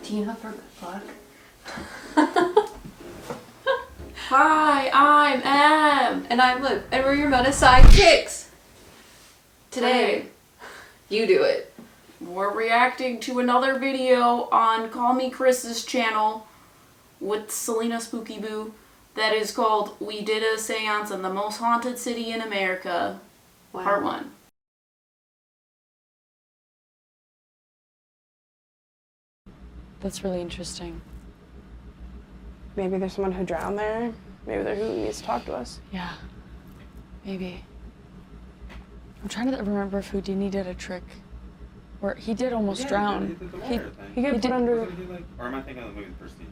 Tina for good luck. Hi, I'm Em. And I'm Liv, and we're your meta PsycKicks. Today, you do it. We're reacting to another video on KallMeKris's channel with CelinaSpookyBoo that is called We Did a Seance in the Most Haunted City in America, Wow. Part 1. That's really interesting. Maybe there's someone who drowned there. Maybe they're who needs to talk to us. Yeah, maybe. I'm trying to remember if Houdini did a trick where he did almost drown. He got put under. Or am I thinking of the movie The Prestige?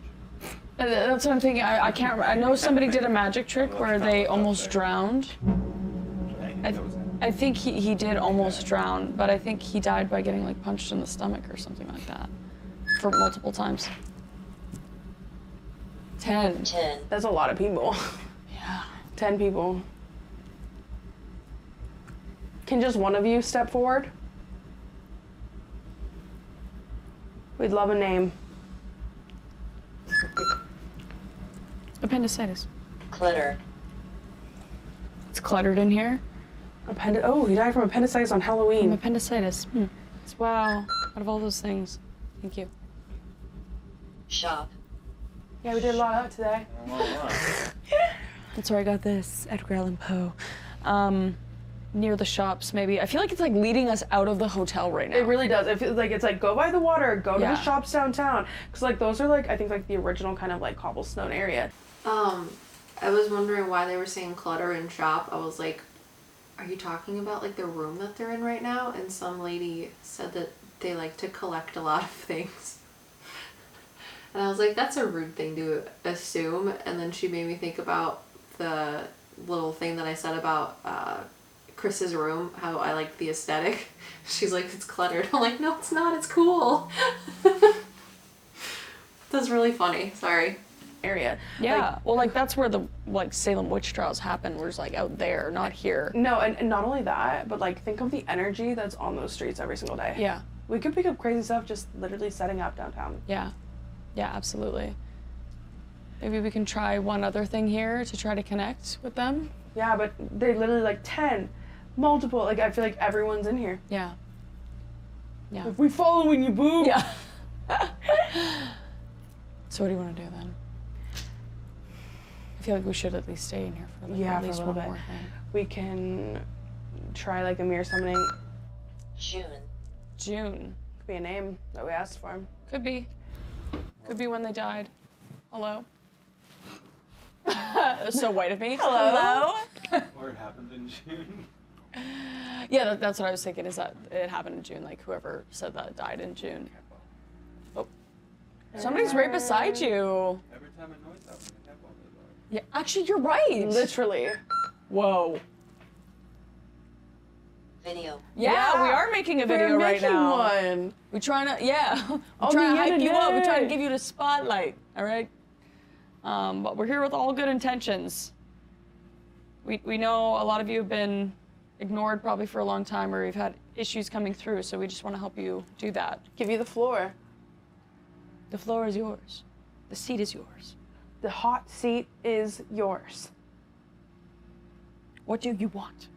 That's what I'm thinking. I can't remember. I know somebody did a magic trick where they almost drowned. I think he did almost drown, but I think he died by getting like punched in the stomach or something like that for multiple times. 10. That's a lot of people. Yeah. 10 people. Can just one of you step forward? We'd love a name. Appendicitis. Clutter. It's cluttered in here. Oh, he died from appendicitis on Halloween. Appendicitis. Wow. Out of all those things. Thank you. Shop. Yeah, we did a lot of that today. That's where I got this, Edgar Allan Poe. Near the shops, maybe. I feel like it's like leading us out of the hotel right now. It really does. It feels like it's like go by the water, go to Yeah. the shops downtown, because like those are like I think like the original kind of like cobblestone area. I was wondering why they were saying clutter and shop. I was like, are you talking about like the room that they're in right now? And some lady said that they like to collect a lot of things. And I was like, that's a rude thing to assume. And then she made me think about the little thing that I said about Kris's room, how I liked the aesthetic. She's like, it's cluttered. I'm like, no, it's not. It's cool. That's really funny. Sorry. Area. Yeah. Well, like that's where the like Salem witch trials happen. We're just like out there, not here. No, and not only that, but like think of the energy that's on those streets every single day. Yeah. We could pick up crazy stuff just literally setting up downtown. Yeah. Yeah, absolutely. Maybe we can try one other thing here to try to connect with them. Yeah, but they're literally like 10, multiple. Like I feel like everyone's in here. Yeah. Yeah. If we following you, boo. Yeah. So what do you want to do then? I feel like we should at least stay in here for like at least for a little one bit. more thing. We can try like a mirror summoning. June. June. Could be a name that we asked for him. Could be. Could be when they died. Hello? So white of me. Hello? Or it happened in June. Yeah, that's what I was thinking, is that it happened in June, like whoever said that died in June. Oh. Somebody's right beside you. Every time a noise happens, I can't believe it. Yeah, actually, you're right. Literally. Whoa. Video. Yeah, we are making a video right now. One. We're trying to, we're On trying to the hype you up. We're trying to internet. give you the spotlight, all right? But we're here with all good intentions. We know a lot of you have been ignored probably for a long time, or you've had issues coming through, so we just want to help you do that. Give you the floor. The floor is yours. The seat is yours. The hot seat is yours. What do you want?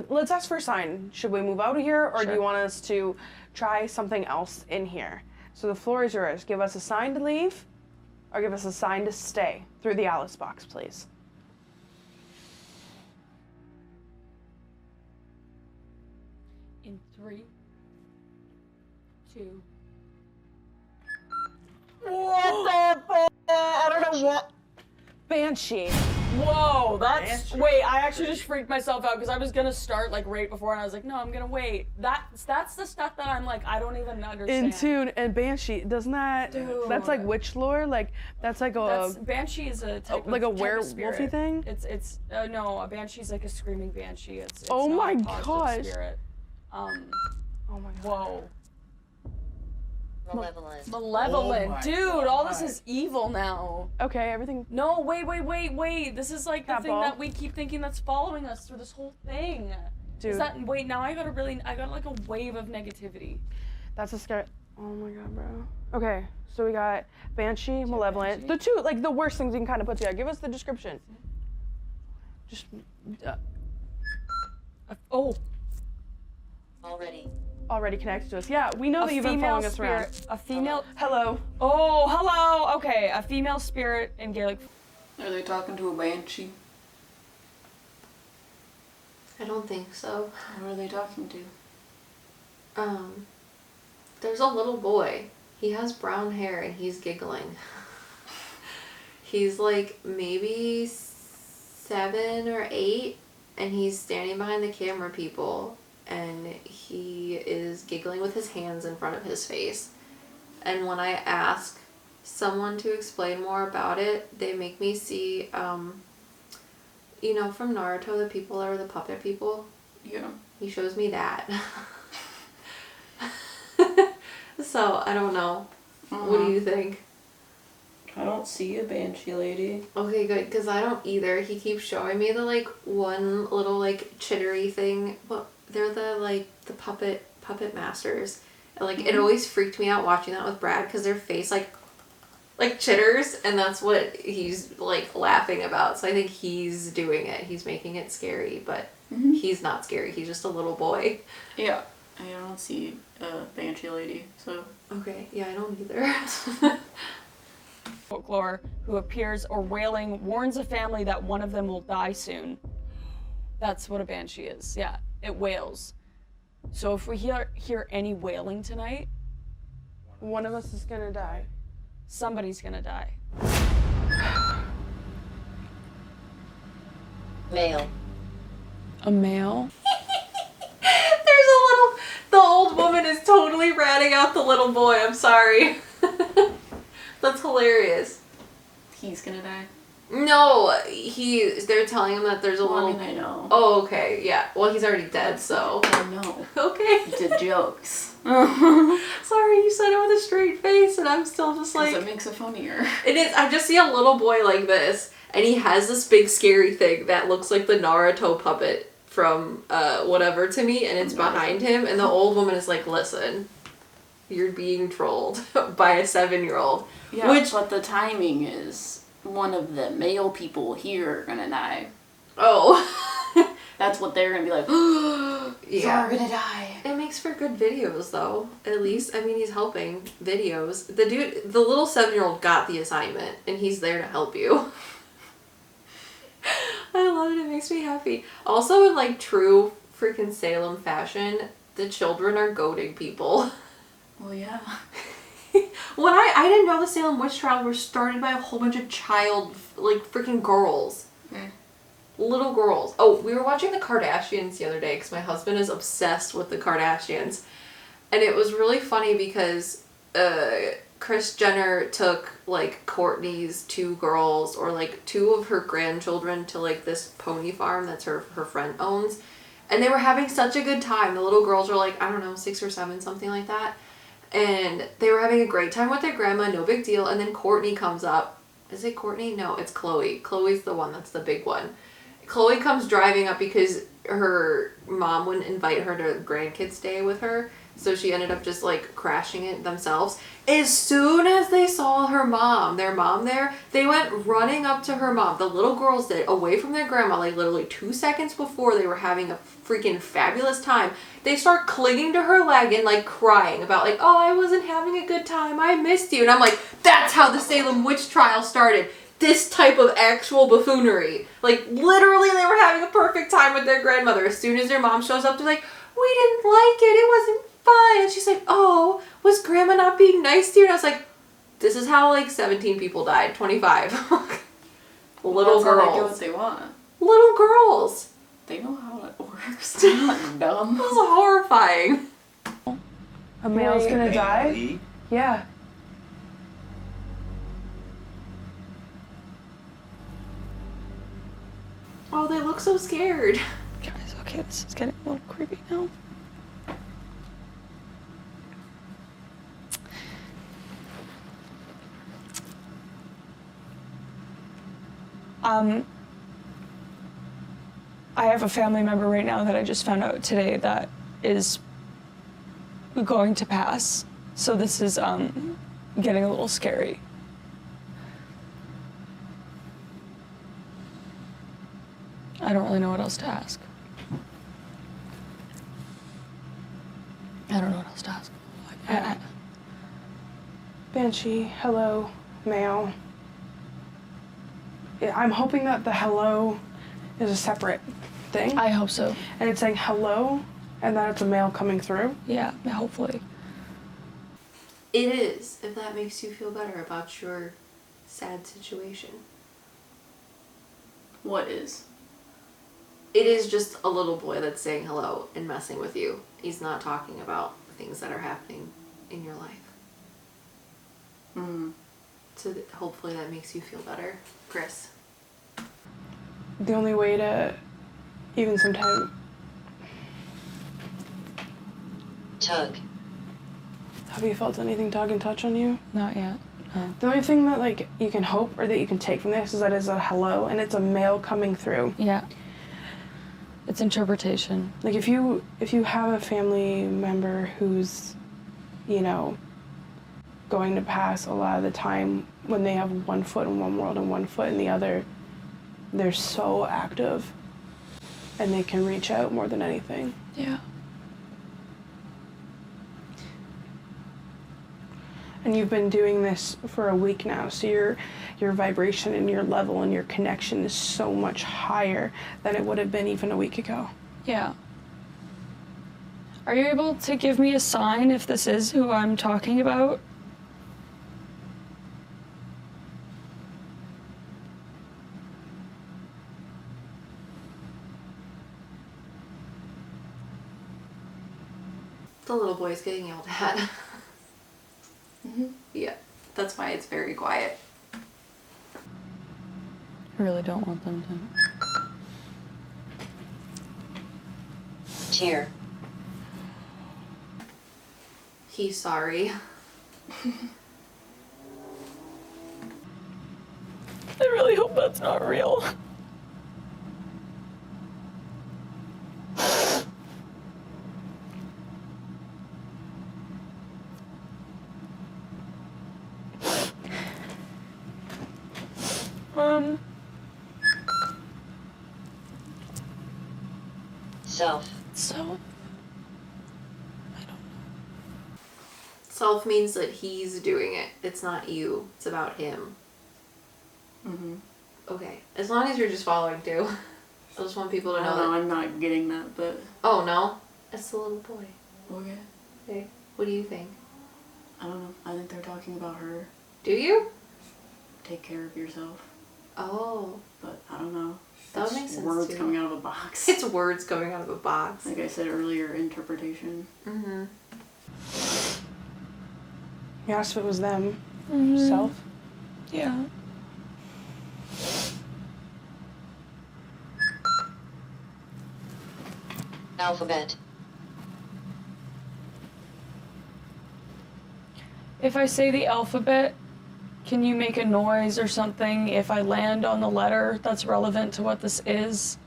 Let's ask for a sign. Should we move out of here, or do Sure. you want us to try something else in here? So the floor is yours. Give us a sign to leave, or give us a sign to stay through the Alice box, please. In 3, 2. What the I don't know what. Banshee. Whoa, that's, wait, I actually just freaked myself out because I was gonna start like right before and I was like, no, I'm gonna wait. That's the stuff that I'm like, I don't even understand. In tune and Banshee, doesn't that? Dude. That's like witch lore. Like that's like a Banshee is a type like of a type of werewolfy spirit. thing? It's no, a banshee's like a screaming banshee. It's Oh not my a positive gosh. spirit. Oh my god. Whoa. Malevolent. Malevolent. Oh my Dude, all this God. is evil now. Okay, everything. No, wait. This is like the That thing ball? that we keep thinking that's following us through this whole thing. Dude. Is that, wait, now I got like a wave of negativity. That's a scary. Oh my god, bro. Okay, so we got Banshee, Malevolent. The two, like, the worst things you can kind of put together. Give us the description. Just, Oh, Already connected to us. Yeah, we know that you've been following us around. A female. Hello. Oh, hello. Okay, a female spirit in Gaelic. Are they talking to a banshee? I don't think so. What are they talking to? There's a little boy. He has brown hair and he's giggling. He's like maybe 7 or 8 and he's standing behind the camera people and he is giggling with his hands in front of his face. And when I ask someone to explain more about it, they make me see, you know, from Naruto, the people are the puppet people. Yeah. He shows me that. So, I don't know. What do you think? I don't see a banshee lady. Okay, good, because I don't either. He keeps showing me the, like, one little, like, chittery thing. Well, they're the, like, the puppet masters. And, like, it always freaked me out watching that with Brad, because their face, like, chitters, and that's what he's, like, laughing about. So I think he's doing it. He's making it scary, but he's not scary. He's just a little boy. Yeah. I don't see a banshee lady, so. Okay, yeah, I don't either. Folklore who appears or wailing warns a family that one of them will die soon. That's what a banshee is. Yeah, it wails. So if we hear any wailing tonight, one of us is gonna die. Somebody's gonna die. Male. A male? The old woman is totally ratting out the little boy. I'm sorry. That's hilarious. He's gonna die? No, they're telling him that there's a little... I mean, I know. Oh, okay, yeah. Well, he's already dead, so... I know. Okay. Did jokes. Sorry, you said it with a straight face, and I'm still just like... Because it makes it funnier. It is. I just see a little boy like this, and he has this big scary thing that looks like the Naruto puppet from whatever to me, and it's behind him, and the old woman is like, listen, you're being trolled by a 7-year-old. Yeah, but the timing is one of the male people here are gonna die. Oh. That's what they're gonna be like, yeah. You're gonna die. It makes for good videos, though. At least, I mean, he's helping videos. The little 7-year-old got the assignment, and he's there to help you. I love it. It makes me happy. Also, in, like, true freaking Salem fashion, the children are goading people. Well, yeah. When I didn't know the Salem witch trials were started by a whole bunch of like, freaking girls. Mm. Little girls. Oh, we were watching the Kardashians the other day because my husband is obsessed with the Kardashians. And it was really funny because Kris Jenner took, like, Kourtney's 2 girls, or, like, 2 of her grandchildren to, like, this pony farm that's her friend owns. And they were having such a good time. The little girls were, like, I don't know, 6 or 7, something like that. And they were having a great time with their grandma, no big deal. And then Kourtney comes up. Is it Kourtney? No, it's Khloe. Khloe's the one that's the big one. Khloe comes driving up because her mom wouldn't invite her to grandkids' day with her. So she ended up just, like, crashing it themselves. As soon as they saw their mom there, they went running up to her mom. The little girls did, away from their grandma, like, literally 2 seconds before they were having a freaking fabulous time. They start clinging to her leg and, like, crying about, like, oh, I wasn't having a good time. I missed you. And I'm like, that's how the Salem witch trial started. This type of actual buffoonery. Like, literally, they were having a perfect time with their grandmother. As soon as their mom shows up, they're like, we didn't like it. It wasn't fun. And she's like, oh, was grandma not being nice to you? And I was like, this is how, like, 17 people died. 25. Little girls. How they get what they want. Little girls. They know how it works. They're not dumb. That was horrifying. A male's gonna die? A.L.I.C.E? Yeah. Oh, they look so scared. Guys, okay, this is getting a little creepy now. I have a family member right now that I just found out today that is going to pass. So this is getting a little scary. I don't really know what else to ask. I don't know what else to ask. Banshee, hello, male. I'm hoping that the hello is a separate thing. I hope so. And it's saying hello, and that it's a male coming through. Yeah, hopefully. It is, if that makes you feel better about your sad situation. What is? It is just a little boy that's saying hello and messing with you. He's not talking about things that are happening in your life. Mm-hmm. So hopefully that makes you feel better. Kris. The only way to even sometime... Tug. Have you felt anything tug and touch on you? Not yet. The only thing that like you can hope or that you can take from this is that it's a hello and it's a male coming through. Yeah. It's interpretation. Like if you have a family member who's, you know, going to pass, a lot of the time when they have one foot in one world and one foot in the other, they're so active and they can reach out more than anything. Yeah. And you've been doing this for a week now, so your vibration and your level and your connection is so much higher than it would have been even a week ago. Yeah. Are you able to give me a sign if this is who I'm talking about? The little boy's getting yelled at. Mm-hmm. Yeah, that's why it's very quiet. I really don't want them to. Tear. He's sorry. I really hope that's not real. Self. So, I don't know. Self means that he's doing it. It's not you. It's about him. Mm-hmm. Okay. As long as you're just following too. I just want people to I know don't know, that. I'm not getting that, but Oh, no? It's the little boy. okay. Okay. What do you think? I don't know. I think they're talking about her. Do you? Take care of yourself. Oh. But I don't know. That would It's make sense, words too. coming out of a box. It's words coming out of a box. Like I said earlier, interpretation. Mm-hmm. You asked if it was them. Mm-hmm. Self. Yeah. Alphabet. If I say the alphabet, can you make a noise or something if I land on the letter that's relevant to what this is?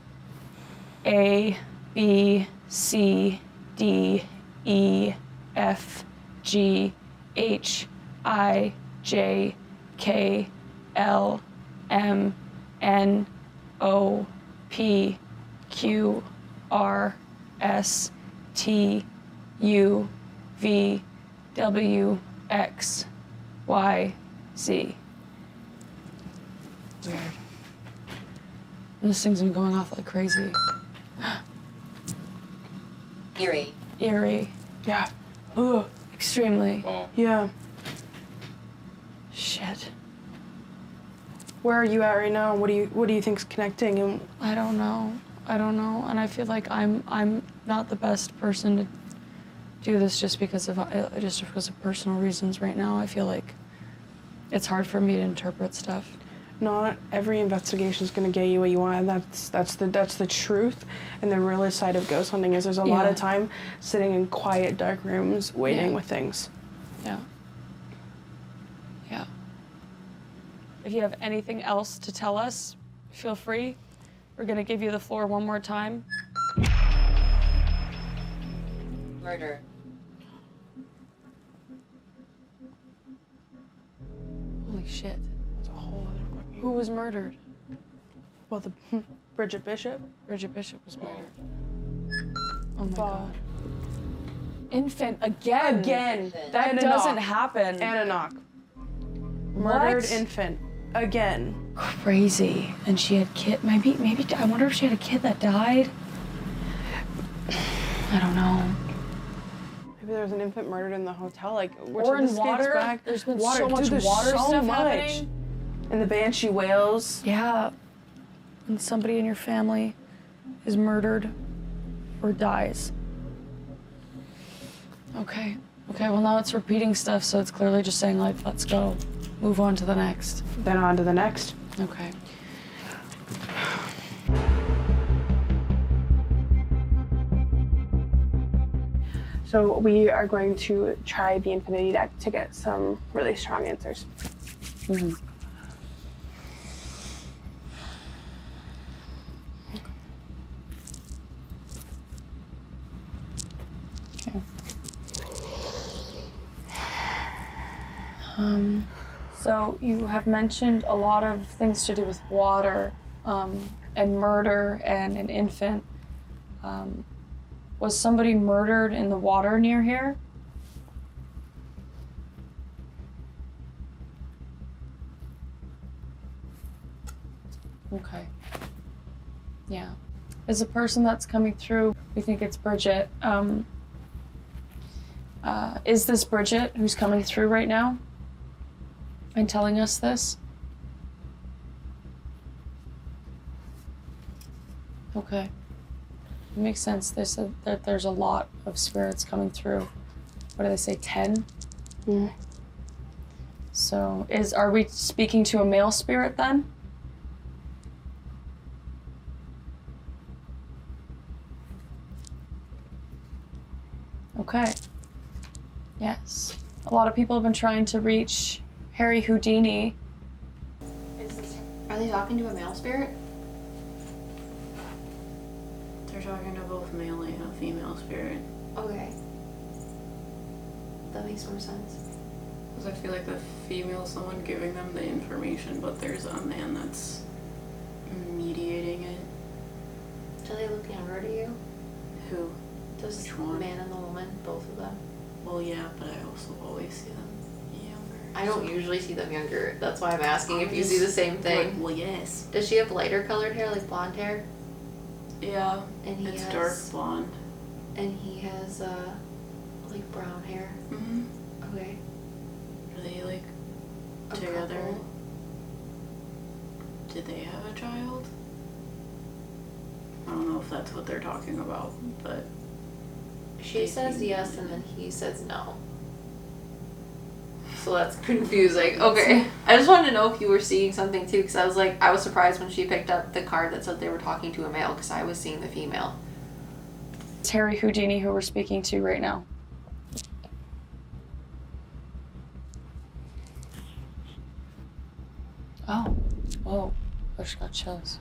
A, B, C, D, E, F, G, H, I, J, K, L, M, N, O, P, Q, R, S, T, U, V, W, X, Y, Z. Weird. This thing's been going off like crazy. Eerie. Eerie. Yeah. Ugh. Extremely. Yeah. Shit. Where are you at right now? What do you think's connecting? And I don't know. And I feel like I'm not the best person to do this just because of personal reasons right now. I feel like it's hard for me to interpret stuff. not every investigation is going to get you what you want, and that's the truth. And the realist side of ghost hunting is there's a lot of time sitting in quiet, dark rooms waiting with things. Yeah. Yeah. If you have anything else to tell us, feel free. We're going to give you the floor one more time. Murder. shit. It's a whole other fucking... Who was murdered? Well, the Bridget Bishop. Bridget Bishop was murdered. Oh my Well, god. Infant again. Again. That And a doesn't knock. happen. And a knock. Murdered What? infant. Again. Crazy. And she had kid. Maybe. I wonder if she had a kid that died. I don't know. Maybe there was an infant murdered in the hotel. Like, Or in this dates water. back. There's been water. so Dude, much there's water so stuff much. happening. And the banshee wails. Yeah. When somebody in your family is murdered or dies. Okay. Okay, well now it's repeating stuff, so it's clearly just saying like, let's go. Move on to the next. Then on to the next. Okay. So we are going to try the Infinity deck to get some really strong answers. Mm-hmm. Okay. So you have mentioned a lot of things to do with water, and murder and an infant. Was somebody murdered in the water near here? Okay. Yeah. As a person that's coming through, we think it's Bridget. Is this Bridget who's coming through right now and telling us this? Okay. It makes sense. They said that there's a lot of spirits coming through. What do they say, 10? Mm. So are we speaking to a male spirit then? Okay. Yes. A lot of people have been trying to reach Harry Houdini. Are they talking to a male spirit? They're talking to both male and a female spirit. Okay. That makes more sense. Because I feel like the female is someone giving them the information, but there's a man that's mediating it. Do they look younger to you? Who? Does Which the one? man and the woman, both of them? Well, yeah, but I also always see them younger. I don't usually see them younger. That's why I'm asking if you Just- see the same thing. Well, yes. Does she have lighter colored hair, like blonde hair? Yeah, And he it's has, dark blonde. And he has, like brown hair. Mm-hmm. Okay. Are they, like, A together? couple. Did they have a child? I don't know if that's what they're talking about, but... She says yes, and then he says no. So that's confusing. Okay. I just wanted to know if you were seeing something too, because I was surprised when she picked up the card that said they were talking to a male, because I was seeing the female. It's Harry Houdini who we're speaking to right now. Oh. Whoa. I just got chills.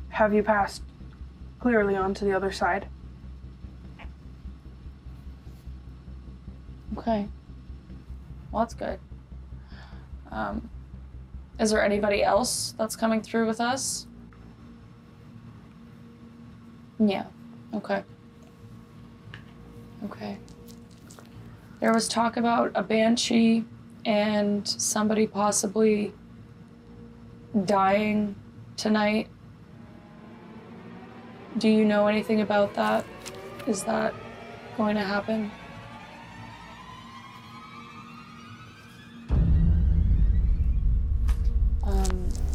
Have you passed clearly on to the other side? Okay. Well, that's good. Is there anybody else that's coming through with us? Yeah. Okay. Okay. There was talk about a banshee and somebody possibly dying tonight. Do you know anything about that? Is that going to happen?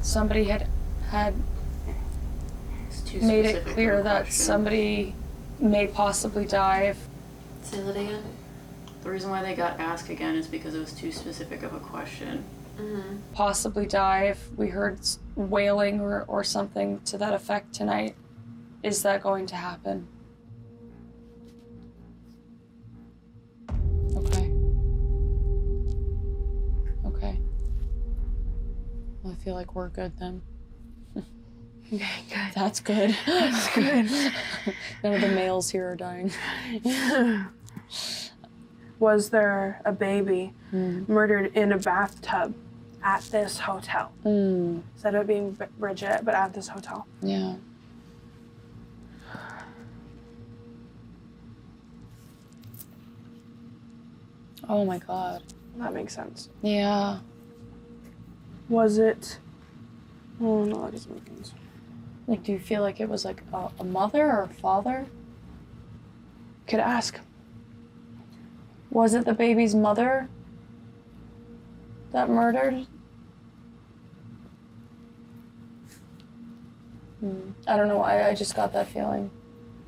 Somebody had It's too made it specific clear of a that question. somebody may possibly die if... Say that again? The reason why they got asked again is because it was too specific of a question. Mm-hmm. possibly die if we heard wailing or something to that effect tonight. Is that going to happen? Okay. Okay. Well, I feel like we're good then. Okay, good. That's good. That's good. None of the males here are dying. Was there a baby murdered in a bathtub at this hotel? Instead of it being Bridget, but at this hotel. Yeah. Oh my God. That makes sense. Yeah. Was it? Oh no, that doesn't make sense. Like, do you feel like it was like a mother or a father? Could ask. Was it the baby's mother that murdered? I don't know. I just got that feeling.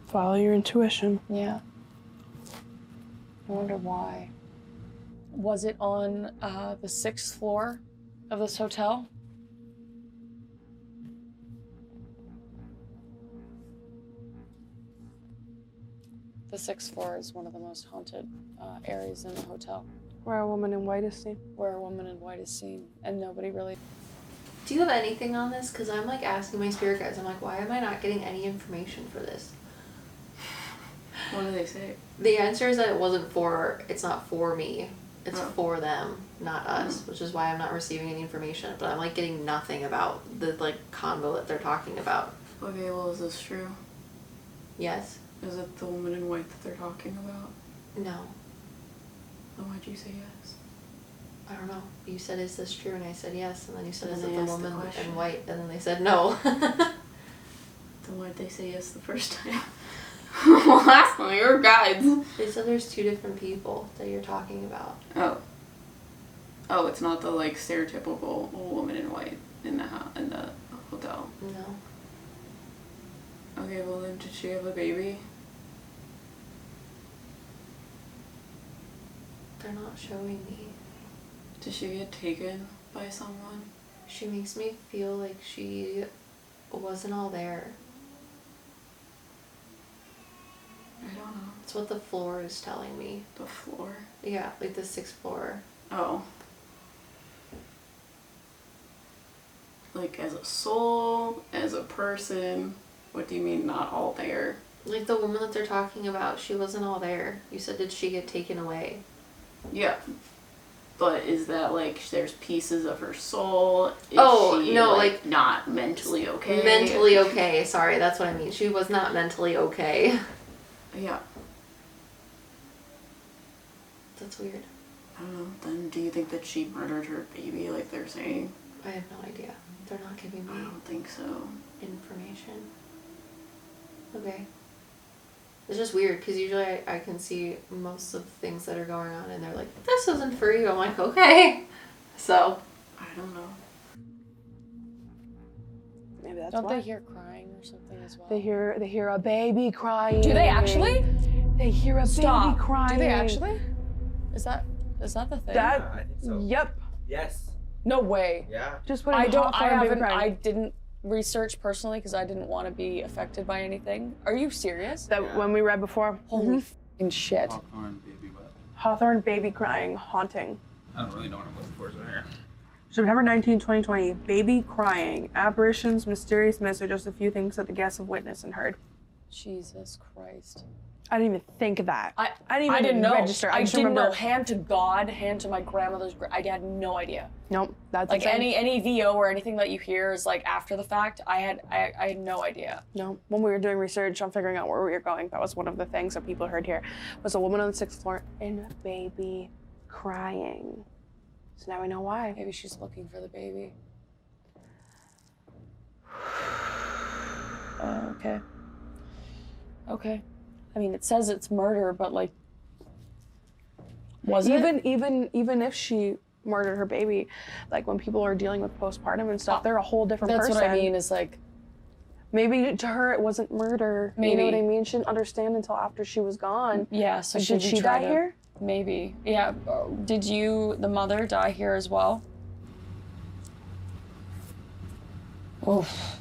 Follow your intuition. Yeah. I wonder why. Was it on the 6th floor of this hotel? The 6th floor is one of the most haunted areas in the hotel. Where a woman in white is seen. Where a woman in white is seen, and nobody really... Do you have anything on this? Because I'm like asking my spirit guides, I'm like, why am I not getting any information for this? What do they say? The answer is that it's not for me. It's for them, not us, which is why I'm not receiving any information. But I'm like getting nothing about the like convo that they're talking about. Okay, well, is this true? Yes? Is it the woman in white that they're talking about? No. Then why'd you say yes? I don't know. You said, is this true? And I said yes. And then you said, And is then it they the asked the woman question. in white? And then they said no. Then why'd they say yes the first time? Well, ask them, your guides. They said there's 2 different people that you're talking about. Oh. Oh, it's not the like stereotypical woman in white in the hotel. No. Okay, well then, did she have a baby? They're not showing me. Did she get taken by someone? She makes me feel like she wasn't all there. I don't know. That's what the floor is telling me. The floor? Yeah, like the 6th floor. Oh. Like as a soul, as a person? What do you mean not all there? Like the woman that they're talking about, she wasn't all there. You said, did she get taken away? Yeah. But is that like there's pieces of her soul? Is she, no, like not mentally okay? Mentally okay. Sorry, that's what I mean. She was not mentally okay. Yeah. That's weird. I don't know. Then do you think that she murdered her baby like they're saying? I have no idea. They're not giving I me don't think so. information. Okay. It's just weird because usually I can see most of the things that are going on and they're like, this isn't for you. I'm like, okay. So. I don't know. Maybe that's Don't why. they hear crying or something as well? They hear a baby crying. Do they actually? They hear a Stop. baby crying. Do they actually? Is that the thing? That. I think so. Yep. Yes. No way. Yeah. Just put I in don't. I Hawthorn baby haven't. crying. I didn't research personally because I didn't want to be affected by anything. Are you serious? That one we read before. Holy fucking shit! Hawthorn baby what? Hawthorn baby crying haunting. I don't really know what I'm looking for here. September 19, 2020. Baby crying. Apparitions, mysterious myths are just a few things that the guests have witnessed and heard. Jesus Christ! I didn't even think of that. I didn't even know. register. I just didn't remember. know. Hand to God, hand to my grandmother's. I had no idea. Nope. That's Like insane. any VO or anything that you hear is like after the fact. I had no idea. No. When we were doing research on figuring out where we were going, that was one of the things that people heard here. Was a woman on the 6th floor and a baby crying. So now we know why. Maybe she's looking for the baby. Okay. Okay. I mean, it says it's murder, but like, was it? Even if she murdered her baby, like when people are dealing with postpartum and stuff, they're a whole different That's person. what I mean. Is like, Maybe to her it wasn't murder. You know Maybe. what I mean? She didn't understand until after she was gone. yeah. So Like, should did we she try die to- here? Maybe. Yeah. Did the mother, die here as well? Oof.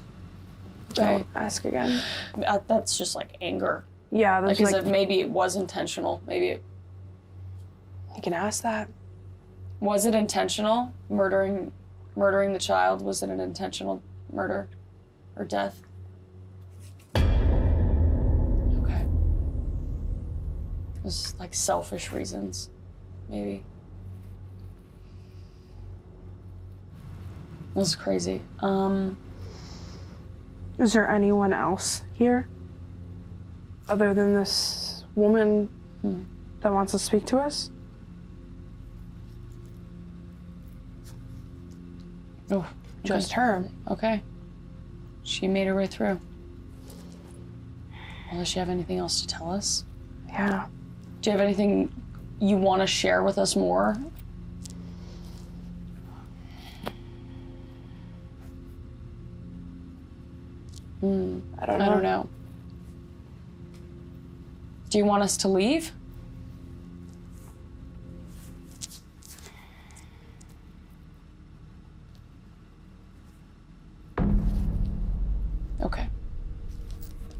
Okay. Don't ask again. That's just like anger. Yeah, Like, there's is it maybe it was intentional? Maybe it you can ask that. was it intentional? Murdering the child, was it an intentional murder or death? Okay. It was like selfish reasons. maybe. This is crazy. Is there anyone else here other than this woman that wants to speak to us? Oh, Just her. Okay. She made her way through. Well, does she have anything else to tell us? Yeah. Do you have anything you want to share with us more? I don't know. Do you want us to leave? Okay.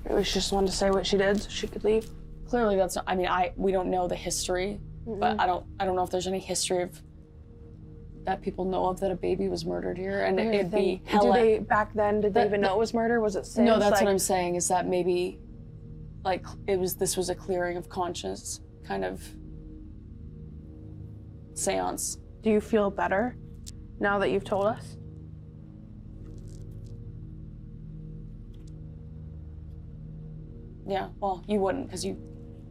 Maybe she just wanted to say what she did so she could leave. Clearly that's not, I mean, we don't know the history, but I don't know if there's any history of that people know of that a baby was murdered here, and it'd be hella... Do they, back then, did they even know it was murder? Was it since? No, that's what I'm saying, is that maybe, like, this was a clearing of conscience kind of seance. Do you feel better now that you've told us? Yeah, well, you wouldn't, because you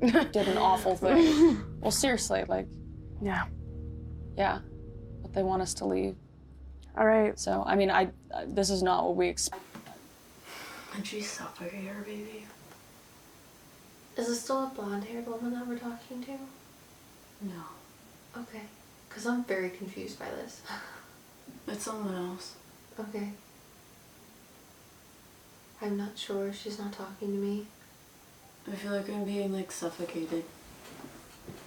did an awful thing. Well, seriously, like... Yeah. Yeah, but they want us to leave. All right. So, I mean, this is not what we expect. And she suffocated her baby. Is it still a blonde-haired woman that we're talking to? No. Okay. Because I'm very confused by this. It's someone else. Okay. I'm not sure. She's not talking to me. I feel like I'm being, like, suffocated.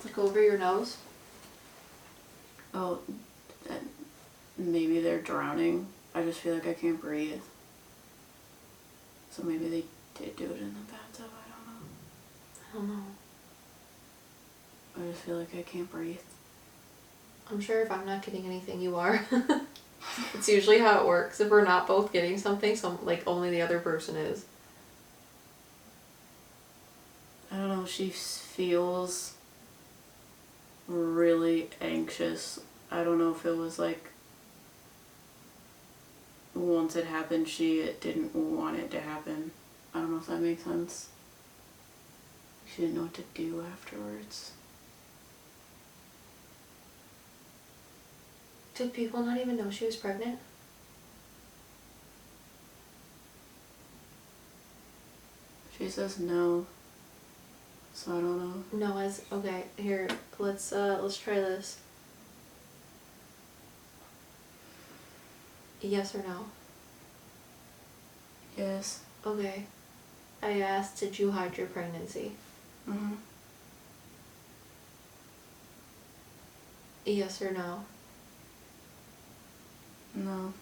Like over your nose? Oh, maybe they're drowning. I just feel like I can't breathe. So maybe they did do it in the bathtub, I don't know. I don't know. I just feel like I can't breathe. I'm sure if I'm not getting anything, you are. It's usually how it works. If we're not both getting something, like only the other person is. I don't know, she feels really anxious. I don't know if it was like once it happened she didn't want it to happen. I don't know if that makes sense. She didn't know what to do afterwards. Did people not even know she was pregnant? She says no. So I don't know. No, okay, here, let's try this. Yes or no? Yes. Okay. I asked, did you hide your pregnancy? Mm-hmm. Yes or no? No.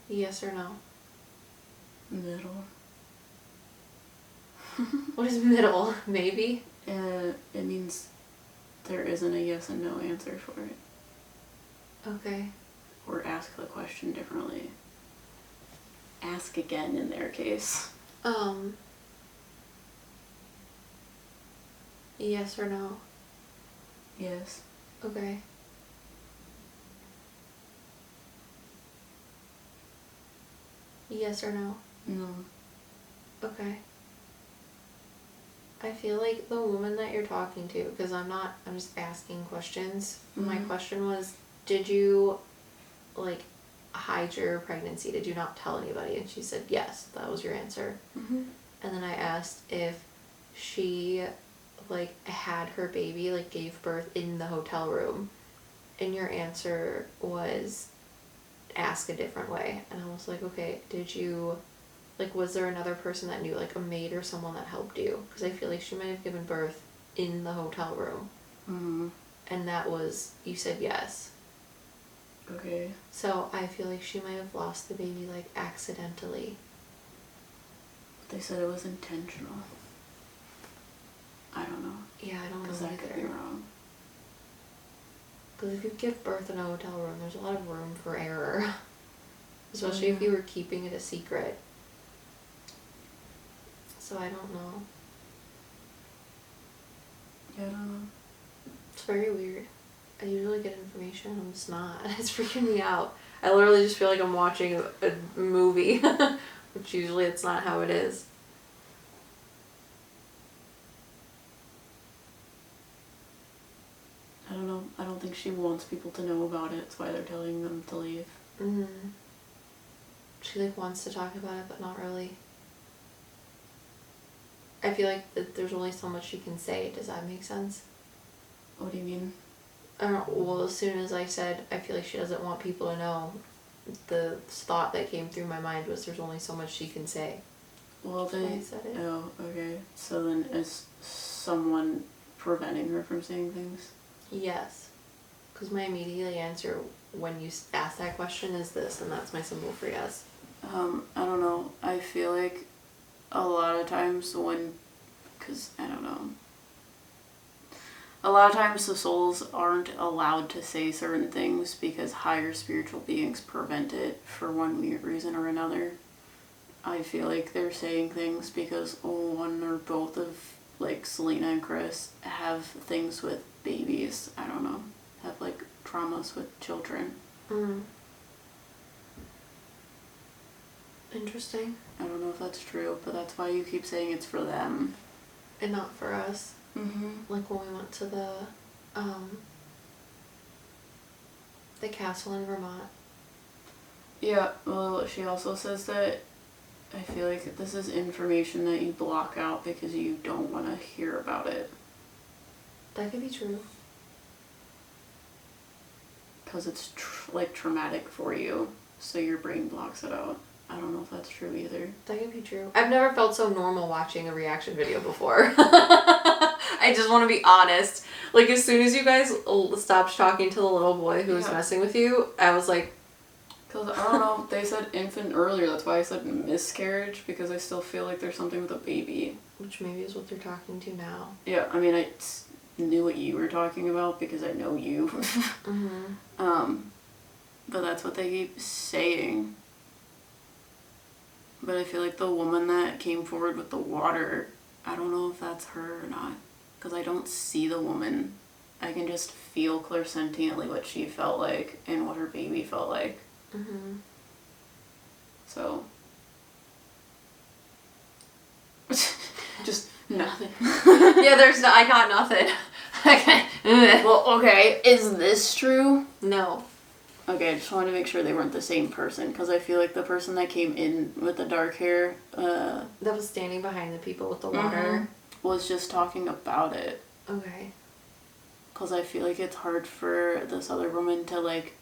Yes or no? Middle. What is middle? Maybe? It means there isn't a yes and no answer for it. Okay. Or ask the question differently. Ask again in their case. Yes or no? Yes. Okay. Yes or no? No. Okay. I feel like the woman that you're talking to, because I'm just asking questions. My question was, did you, like, hide your pregnancy? Did you not tell anybody? And she said, yes, that was your answer. Mm-hmm. And then I asked if she, like, had her baby, like, gave birth in the hotel room. And your answer was, ask a different way. And I was like, okay, did you... Like, was there another person that knew, like a maid or someone that helped you? Because I feel like she might have given birth in the hotel room. Mm-hmm. And that was, you said yes. Okay. So I feel like she might have lost the baby, like, accidentally. They said it was intentional. I don't know. Yeah, I don't know Because that could be either. wrong. Because if you give birth in a hotel room, there's a lot of room for error. Especially if you were keeping it a secret. So I don't know. Yeah, I don't know. It's very weird. I usually get information, I'm just not. It's freaking me out. I literally just feel like I'm watching a movie, which usually it's not how it is. I don't know. I don't think she wants people to know about it. That's why they're telling them to leave. Mm-hmm. She like wants to talk about it, but not really. I feel like that there's only so much she can say. Does that make sense? What do you mean? I don't know. Well, as soon as I said I feel like she doesn't want people to know, the thought that came through my mind was there's only so much she can say. Well, That's why I said it. Oh, okay. So then is someone preventing her from saying things? Yes. Because my immediate answer when you ask that question is this, and that's my symbol for yes. I don't know. I feel like a lot of times I don't know. A lot of times the souls aren't allowed to say certain things because higher spiritual beings prevent it for one weird reason or another. I feel like they're saying things because one or both of like Selina and Kris have things with babies. I don't know. Have like traumas with children. Interesting. I don't know if that's true, but that's why you keep saying it's for them. And not for us. Like when we went to the castle in Vermont. Yeah, well, she also says that I feel like this is information that you block out because you don't want to hear about it. That could be true. Because it's like traumatic for you, so your brain blocks it out. I don't know if that's true either. That could be true. I've never felt so normal watching a reaction video before. I just want to be honest. Like, as soon as you guys stopped talking to the little boy who was messing with you, I was like... Because, I don't know, they said infant earlier, that's why I said miscarriage, because I still feel like there's something with a baby. Which maybe is what they're talking to now. Yeah, I mean, I knew what you were talking about because I know you. But that's what they keep saying. But I feel like the woman that came forward with the water, I don't know if that's her or not. Because I don't see the woman. I can just feel clairsentiently what she felt like and what her baby felt like. So. Just nothing. Yeah, I got nothing. Okay. Well, okay, is this true? No. Okay, I just wanted to make sure they weren't the same person, because I feel like the person that came in with the dark hair, that was standing behind the people with the water. Was just talking about it. Okay. Because I feel like it's hard for this other woman to, like,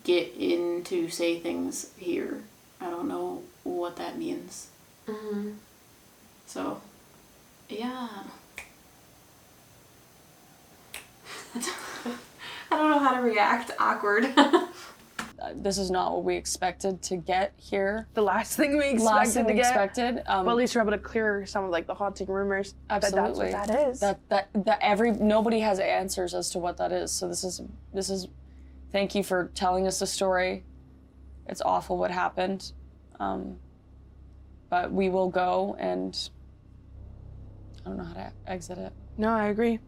get in to say things here. I don't know what that means. So, yeah. I don't know how to react. Awkward. This is not what we expected to get here. The last thing we expected Last thing to we get. expected. Well, at least we're able to clear some of like the haunting rumors. Absolutely. That that's what that is. Nobody has answers as to what that is. So this is. Thank you for telling us the story. It's awful what happened, but we will go and I don't know how to exit it. No, I agree.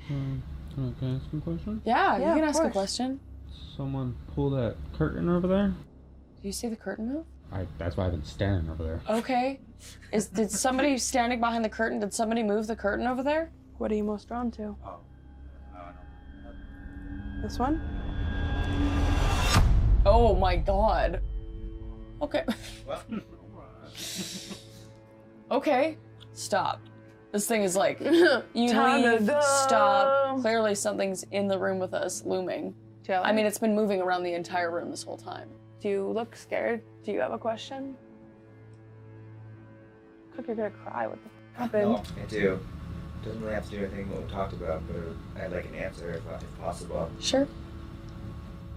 Can I ask you a question? Yeah, Yeah, you can of ask a course. question. Someone pull that curtain over there. Do you see the curtain move? That's why I've been standing over there. Okay. Did somebody standing behind the curtain? Did somebody move the curtain over there? What are you most drawn to? Oh. This one? Oh my god. Okay. Okay. Stop. This thing is like, you Time to leave, go. stop. Clearly something's in the room with us, looming. Joe? I mean, it's been moving around the entire room this whole time. Do you look scared? Do you have a question? Look like you're gonna cry. What the f happened? No, I do. Doesn't really have to do anything with what we talked about, but I'd like an answer if possible. Sure.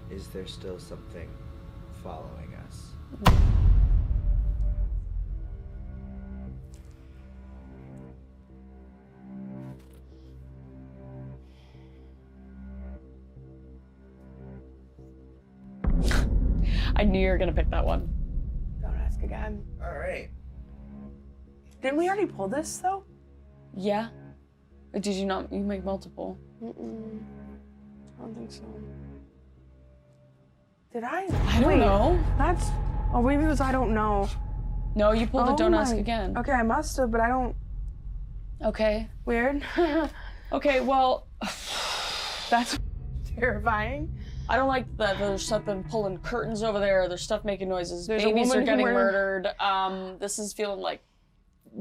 Is there still something following us? I knew you were gonna pick that one. Don't ask again. All right. Didn't we already pull this though? Yeah. Did you not? You make multiple. Mm-mm. I don't think so. Did I? I don't know. That's. Oh, maybe it was I don't know. No, you pulled the don't ask my- again. Okay, I must have, but I don't. Okay. Weird. Okay, well, That's terrifying. I don't like that there's something pulling curtains over there. There's stuff making noises. There's a Babies woman are getting who murdered. This is feeling like,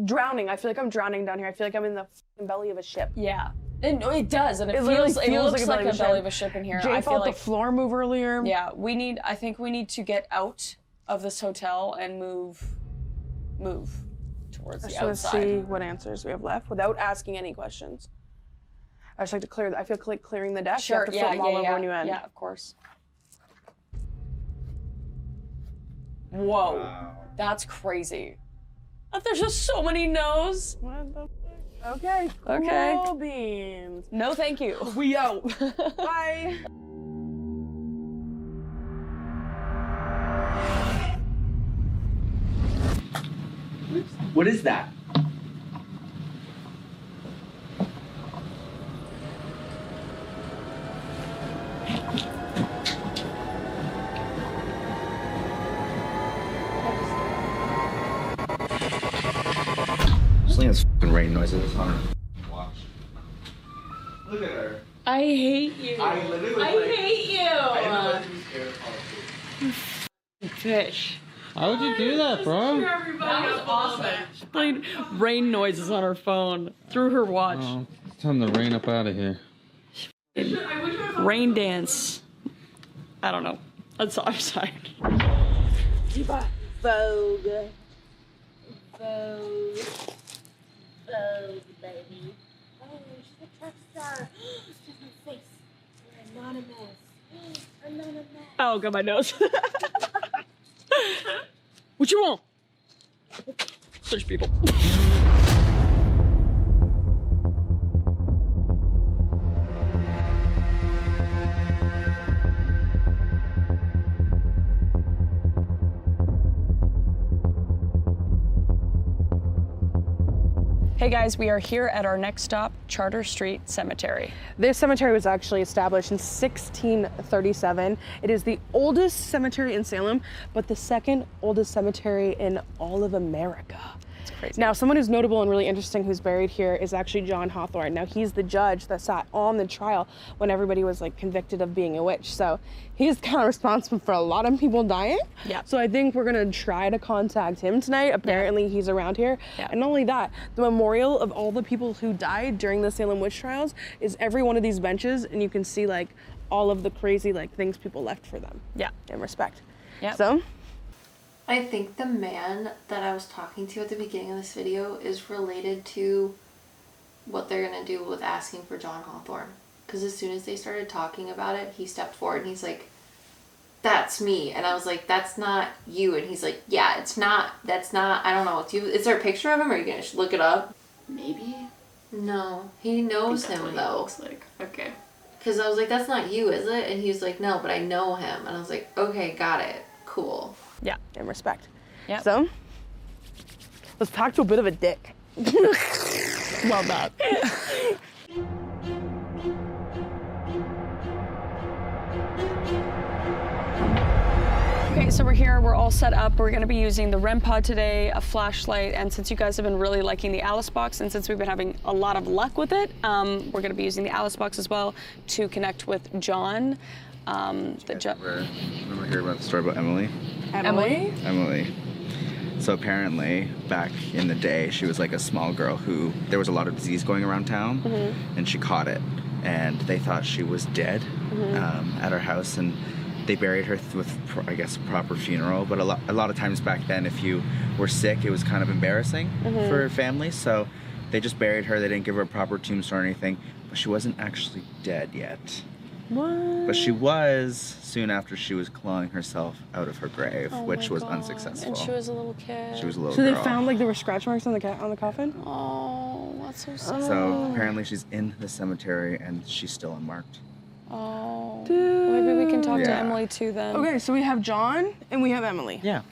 Drowning. I feel like I'm drowning down here. I feel like I'm in the f***ing belly of a ship. yeah. It does, and it literally feels, it looks like a belly ship. of a ship in here. Jay I feel felt like, the floor move earlier. yeah, I think we need to get out of this hotel and move towards I the just want to outside. see what answers we have left without asking any questions. I just like to clear. I feel like clearing the deck. Sure, You have to yeah, flip them all yeah, over yeah, when you end. yeah, of course. Whoa, Wow. that's crazy. There's just so many no's. What the fuck? Okay. Okay. Cool beans. No, thank you. We out. Bye. What is that? Selina's f***ing rain noises on her watch. Look at her. I hate you. I literally hate you. I didn't know she was scared of politics. Fish. Why would you do that, bro? That was awesome. She played rain noises on her phone through her watch. Oh, it's time to rain up out of here. Rain dance. I don't know. That's I'm sorry. Vogue. Vogue, baby. Oh, she's a track star. She's my face. We're anonymous. Anonymous. Oh, got my nose. What you want? There's people. Hey guys, we are here at our next stop, Charter Street Cemetery. This cemetery was actually established in 1637. It is the oldest cemetery in Salem, but the second oldest cemetery in all of America. It's crazy. Now, someone who's notable and really interesting who's buried here is actually John Hawthorne. Now, he's the judge that sat on the trial when everybody was like convicted of being a witch. So he's kind of responsible for a lot of people dying. Yeah. So I think we're gonna try to contact him tonight. Apparently he's around here. Yeah. And not only that, the memorial of all the people who died during the Salem witch trials is every one of these benches, and you can see like all of the crazy like things people left for them. Yeah. In respect. Yep. So I think the man that I was talking to at the beginning of this video is related to what they're gonna do with asking for John Hawthorne. Because as soon as they started talking about it, he stepped forward and he's like, "That's me." And I was like, "That's not you." And he's like, "Yeah, it's not, that's not, I don't know, it's you." Is there a picture of him, or are you gonna look it up? Maybe. No, he knows That's him what he though. looks like. Okay. Because I was like, "That's not you, is it?" And he was like, "No, but I know him." And I was like, "Okay, got it, cool." Yeah. in respect. Yep. So let's talk to a bit of a dick. Love that. Okay, so we're here, we're all set up. We're gonna be using the REM pod today, a flashlight, and since you guys have been really liking the A.L.I.C.E box, and since we've been having a lot of luck with it, we're gonna be using the A.L.I.C.E box as well to connect with John. Remember hearing about the story about Emily? Emily? Emily. So apparently, back in the day, she was like a small girl who, there was a lot of disease going around town, and she caught it. And they thought she was dead at her house, and they buried her with, I guess, a proper funeral. But a lot of times back then, if you were sick, it was kind of embarrassing for families. So they just buried her. They didn't give her a proper tombstone or anything. But she wasn't actually dead yet. What? But she was soon after she was clawing herself out of her grave, which was unsuccessful. And she was a little kid. She was a little So girl. they found like there were scratch marks on the coffin? Oh, that's so sad. So apparently she's in the cemetery and she's still unmarked. Oh. Dude. Maybe we can talk to Yeah. Emily too then. Okay, so we have John and we have Emily. Yeah.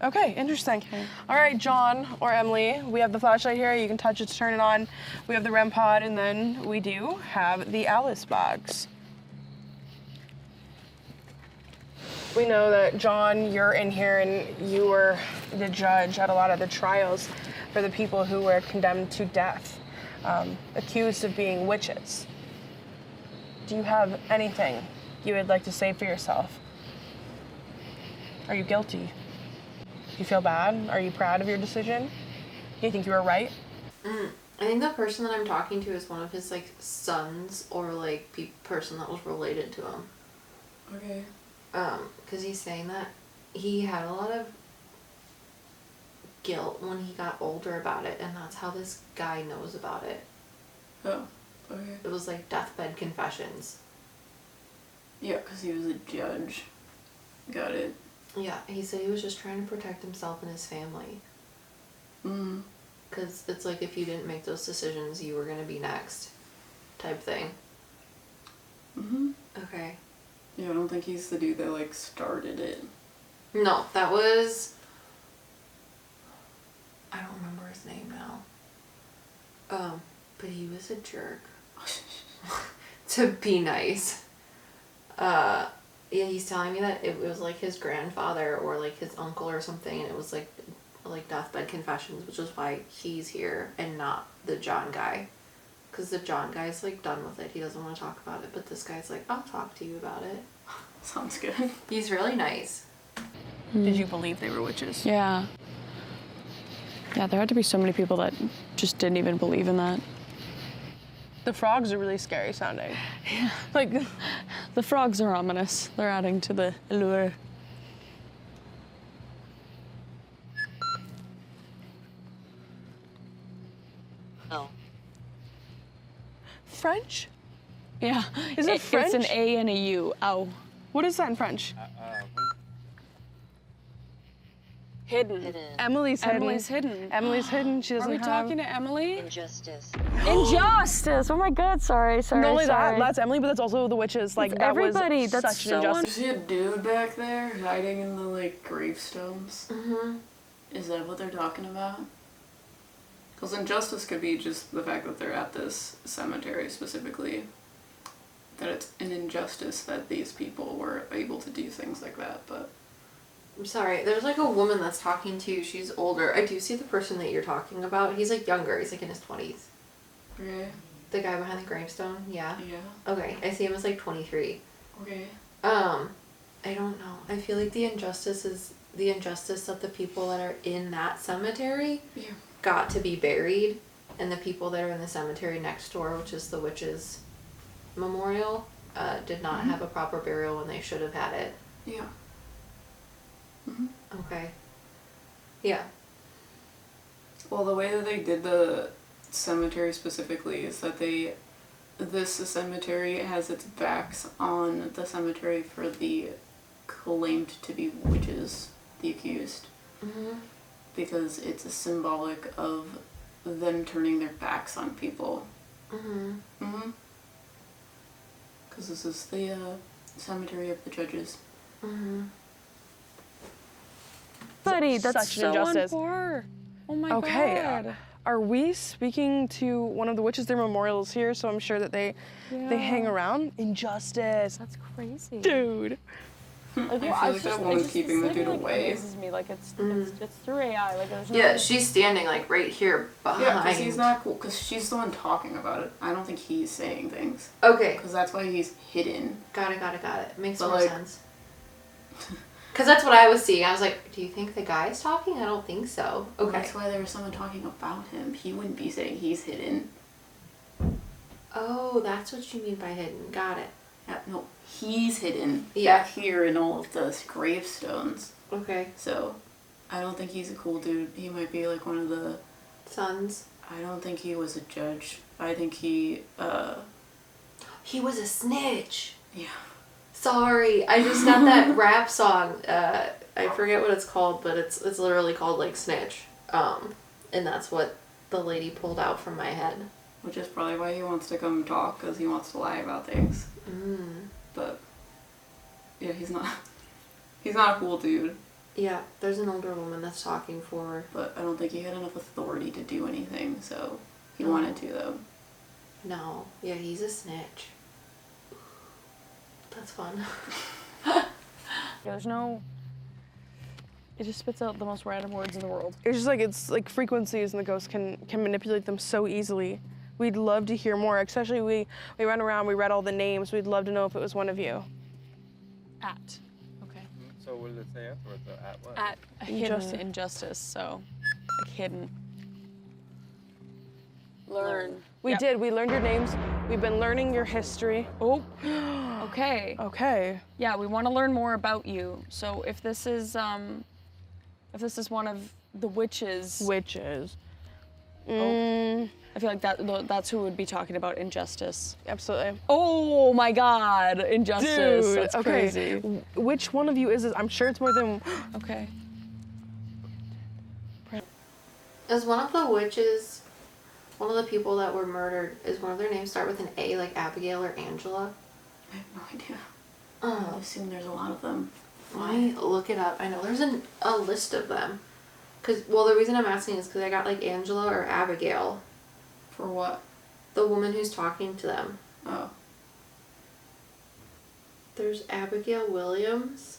Okay, interesting. All right, John or Emily, we have the flashlight here. You can touch it to turn it on. We have the REM pod, and then we do have the Alice box. We know that, John, you're in here and you were the judge at a lot of the trials for the people who were condemned to death, accused of being witches. Do you have anything you would like to say for yourself? Are you guilty? Do you feel bad? Are you proud of your decision? Do you think you were right? I think the person that I'm talking to is one of his, like, sons or, like, person that was related to him. Okay. Because he's saying that he had a lot of guilt when he got older about it, and that's how this guy knows about it. Oh, okay. It was, like, deathbed confessions. Yeah, because he was a judge. Got it. Yeah, he said he was just trying to protect himself and his family. Mm-hmm. Because it's like if you didn't make those decisions, you were going to be next type thing. Mm-hmm. Okay. Yeah, I don't think he's the dude that, like, started it. No, that was... I don't remember his name now. But he was a jerk. To be nice. Yeah, he's telling me that it was, like, his grandfather or, like, his uncle or something, and it was, like deathbed confessions, which is why he's here and not the John guy. Because the John guy's, like, done with it. He doesn't want to talk about it, but this guy's like, I'll talk to you about it. Sounds good. He's really nice. Did you believe they were witches? Yeah. Yeah, there had to be so many people that just didn't even believe in that. The frogs are really scary sounding. Yeah. Like, the frogs are ominous. They're adding to the allure. Oh. French? Yeah. Is it French? It's an A and a U. Ow. What is that in French? Hidden. Emily's hidden. Emily's hidden. Emily's hidden. She doesn't Are we have... talking to Emily? Injustice. Injustice! Oh my god, sorry. Not only that, that's Emily, but that's also the witches. Like, It's that everybody. was That's such an so injustice. Is he a dude back there hiding in the, like, gravestones? Mm-hmm. Is that what they're talking about? Because injustice could be just the fact that they're at this cemetery specifically. That it's an injustice that these people were able to do things like that, but... I'm sorry. There's, like, a woman that's talking to you. She's older. I do see the person that you're talking about. He's, like, younger. He's, like, in his 20s. Okay. The guy behind the gravestone? Yeah? Yeah. Okay. I see him as, like, 23. Okay. I don't know. I feel like the injustice is the injustice that the people that are in that cemetery got to be buried, and the people that are in the cemetery next door, which is the witches' memorial, did not have a proper burial when they should have had it. Yeah. Okay. Yeah. Well, the way that they did the cemetery specifically is that this cemetery has its backs on the cemetery for the claimed to be witches, the accused. Because it's a symbolic of them turning their backs on people. Because this is the cemetery of the judges. Buddy, that's such an so injustice. unfair. Oh my Okay. god. Are we speaking to one of the witches? Their memorial is here, so I'm sure that they hang around. Injustice. That's crazy. Dude. I feel like that woman's keeping the dude away. Amazes me. Like it's through AI. Like there's no. Yeah, she's standing, like, right here behind. Yeah, because he's not cool. Because she's the one talking about it. I don't think he's saying things. Okay. Because that's why he's hidden. Got it. Makes But, more like- sense. Because that's what I was seeing. I was like, do you think the guy's talking? I don't think so. Okay. That's why there was someone talking about him. He wouldn't be saying he's hidden. Oh, that's what you mean by hidden. Got it. Yeah, no, he's hidden. Yeah. Back here in all of the gravestones. Okay. So, I don't think he's a cool dude. He might be like one of the... Sons. I don't think he was a judge. I think he, He was a snitch. Yeah. Sorry, I just got that rap song. I forget what it's called, but it's literally called, like, Snitch. And that's what the lady pulled out from my head. Which is probably why he wants to come talk, because he wants to lie about things. But, yeah, he's not a cool dude. Yeah, there's an older woman that's talking for her. But I don't think he had enough authority to do anything, so he wanted to, though. No. Yeah, he's a snitch. That's fun. There's no... It just spits out the most random words in the world. It's just like, it's like frequencies and the ghosts can manipulate them so easily. We'd love to hear more, especially we went around, we read all the names. We'd love to know if it was one of you. At. Okay. So what did it say afterwards? At what? At hidden injustice, so like hidden. Learn. We did, we learned your names. We've been learning your history. Oh, okay. Okay. Yeah, we want to learn more about you. So if this is one of the witches. Witches. I feel like that's who would be talking about injustice. Absolutely. Oh my God, injustice. Dude, that's okay. crazy. Which one of you is this? I'm sure it's more than... Okay. Is one of the witches, one of the people that were murdered, is one of their names start with an A, like Abigail or Angela? I have no idea. I assume there's a lot of them. Let me look it up. I know there's a list of them. Well, the reason I'm asking is because I got like Angela or Abigail. For what? The woman who's talking to them. Oh. There's Abigail Williams,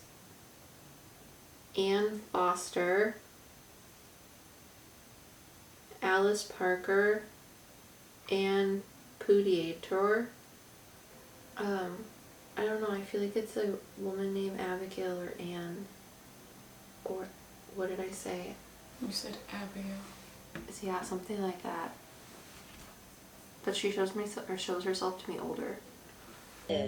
Ann Foster, Alice Parker, Ann Pudiator. I don't know, I feel like it's a woman named Abigail or Ann. Or, what did I say? You said Abigail. Yeah, something like that. But she shows herself to me older.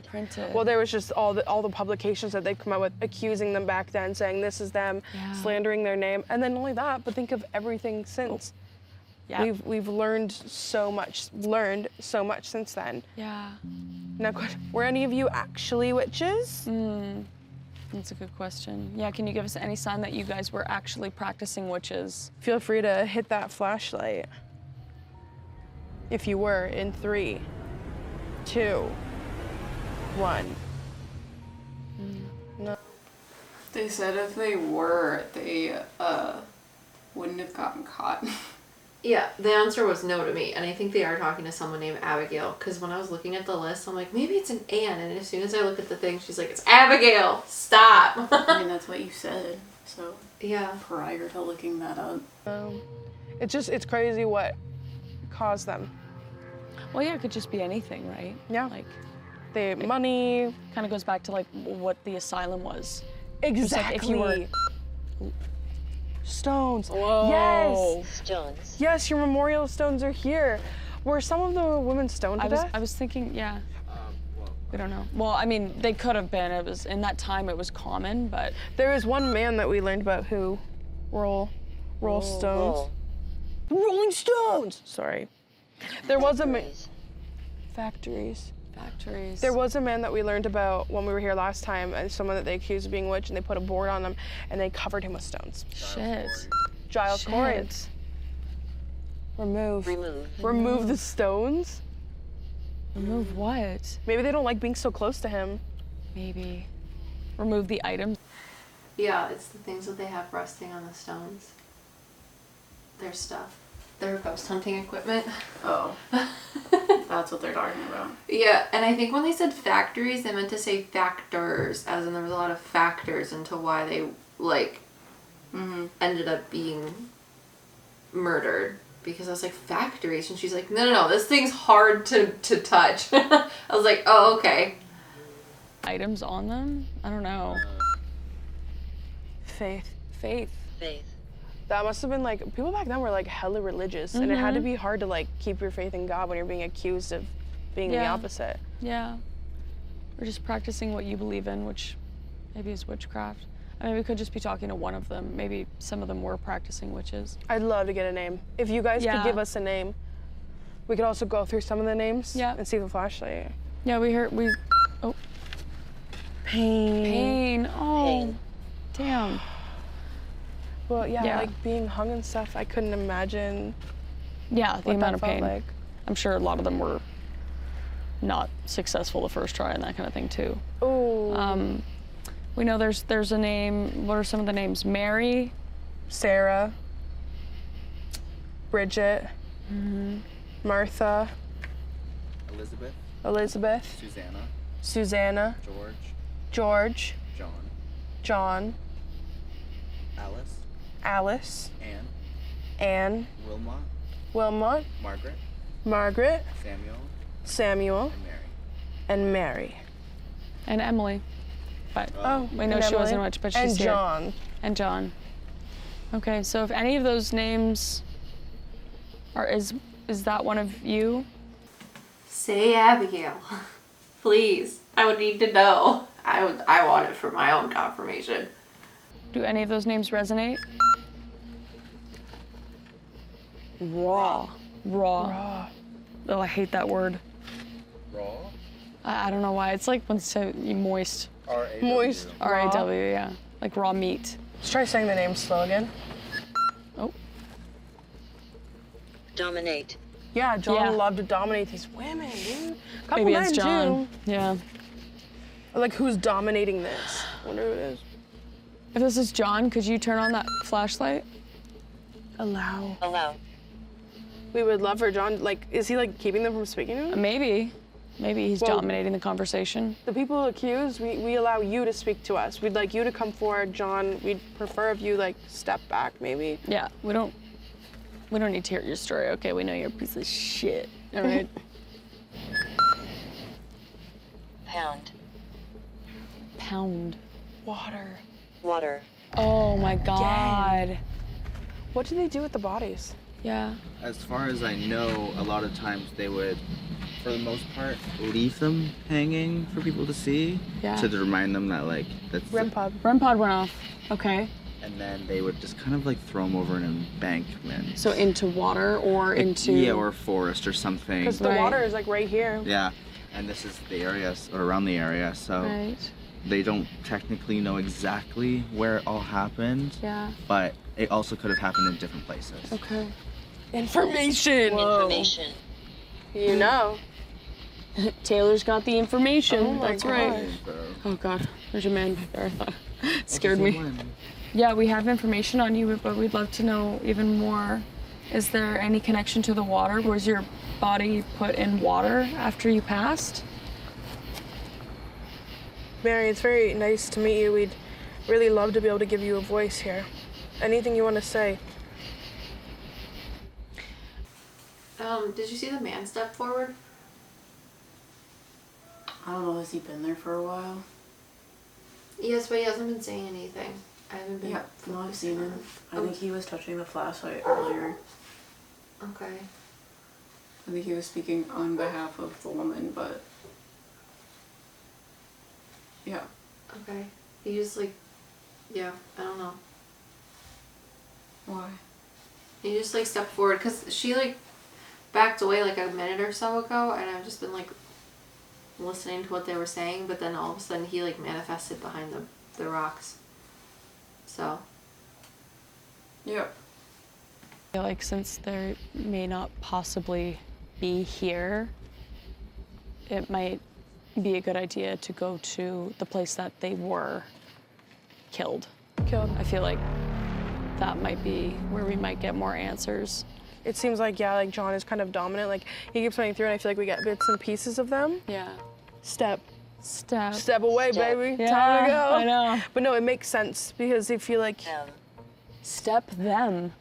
Printed. Well, there was just all the publications that they've come out with accusing them back then, saying this is them, slandering their name. And then not only that, but think of everything since. Yeah. We've learned so much since then. Yeah. Now, were any of you actually witches? That's a good question. Yeah, can you give us any sign that you guys were actually practicing witches? Feel free to hit that flashlight. If you were, in 3, 2, 1. No. They said if they were, they wouldn't have gotten caught. Yeah, the answer was no to me, and I think they are talking to someone named Abigail, because when I was looking at the list, I'm like, maybe it's an Ann, and as soon as I look at the thing, she's like, it's Abigail! Stop! I mean, that's what you said, so... Yeah. Prior to looking that up. It's crazy what caused them. Well, yeah, it could just be anything, right? Yeah. Like, they money. Kind of goes back to like what the asylum was. Exactly. Like if you were... Stones. Whoa. Yes. Stones. Yes, your memorial stones are here. Were some of the women stoned to death? I was thinking, yeah. We don't know. Well, I mean, they could have been. It was in that time. It was common, but there was one man that we learned about who roll stones. Rolling Stones. Sorry. There was a factories. There was a man that we learned about when we were here last time, and someone that they accused of being a witch, and they put a board on him, and they covered him with stones. Shit. Giles Corinth. Remove the stones. Remove what? Maybe they don't like being so close to him. Maybe. Remove the items. Yeah, it's the things that they have resting on the stones. Their stuff. Their ghost hunting equipment. Oh. That's what they're talking about. Yeah, and I think when they said factories, they meant to say factors, as in there was a lot of factors into why they, like, ended up being murdered. Because I was like, factories? And she's like, no, this thing's hard to touch. I was like, oh, okay. Items on them? I don't know. Faith. That must have been like, people back then were like hella religious, and it had to be hard to like keep your faith in God when you're being accused of being the opposite. Yeah. Or just practicing what you believe in, which maybe is witchcraft. I mean, we could just be talking to one of them. Maybe some of them were practicing witches. I'd love to get a name. If you guys could give us a name, we could also go through some of the names and see the flashlight. Yeah, oh. Pain. Oh, damn. Well, like being hung and stuff, I couldn't imagine. Yeah, the amount of pain. Like. I'm sure a lot of them were not successful the first try and that kind of thing too. Oh. We know there's a name. What are some of the names? Mary, Sarah, Bridget, Martha, Elizabeth, Susanna, George, John, Alice, Anne, Wilmot, Margaret, Samuel, and Mary. and Emily. But we know and she Emily. wasn't much, but she's and here. John. And John. Okay, so if any of those names are, is that one of you? Say Abigail. Please. I would need to know. I want it for my own confirmation. Do any of those names resonate? Raw. Oh, I hate that word. Raw? I don't know why. It's like when it's so moist. R-A-W. Moist. R-A-W, yeah. Like raw meat. Let's try saying the name slow again. Oh. Dominate. Yeah, John Yeah. loved to dominate these women, dude. Couple Maybe men it's John. too. Yeah. Like, who's dominating this? I wonder who it is. If this is John, could you turn on that flashlight? Allow. We would love for John, like, is he like keeping them from speaking to him? Maybe. Maybe he's dominating the conversation. The people accused, we allow you to speak to us. We'd like you to come forward, John. We'd prefer if you like step back, maybe. Yeah, we don't need to hear your story. Okay, we know you're a piece of shit. All right. Pound. Water. Oh my God. What do they do with the bodies? Yeah. As far as I know, a lot of times they would, for the most part, leave them hanging for people to see. Yeah. To remind them that, like, that's... REM pod. REM pod went off. Okay. And then they would just kind of, like, throw them over an embankment. So into water or into... Yeah, or a forest or something. Because the water is, like, right here. Yeah. And this is the area, or around the area, so... Right. They don't technically know exactly where it all happened. Yeah. But it also could have happened in different places. Okay. Information. You know. Taylor's got the information. Oh my That's right. Oh God, there's a man back there. I thought it scared me. Yeah, we have information on you, but we'd love to know even more. Is there any connection to the water? Was your body put in water after you passed? Mary, it's very nice to meet you. We'd really love to be able to give you a voice here. Anything you want to say? Did you see the man step forward? I don't know, has he been there for a while? Yes, but he hasn't been saying anything. I haven't been. Yeah, no, I've seen him. I Oh. think he was touching the flashlight earlier. Okay. I think he was speaking on behalf of the woman, but yeah. Okay. He just like, yeah, I don't know. Why? He just like stepped forward because she like backed away like a minute or so ago, and I've just been like listening to what they were saying, but then all of a sudden he like manifested behind the rocks. So. Yep. I feel like since they may not possibly be here, it might be a good idea to go to the place that they were killed. I feel like that might be where we might get more answers. It seems like, yeah, like John is kind of dominant. Like, he keeps running through, and I feel like we get bits and pieces of them. Yeah. Step Step. away, baby. Yeah, Time to go. I know. But no, it makes sense because if you like... Step them.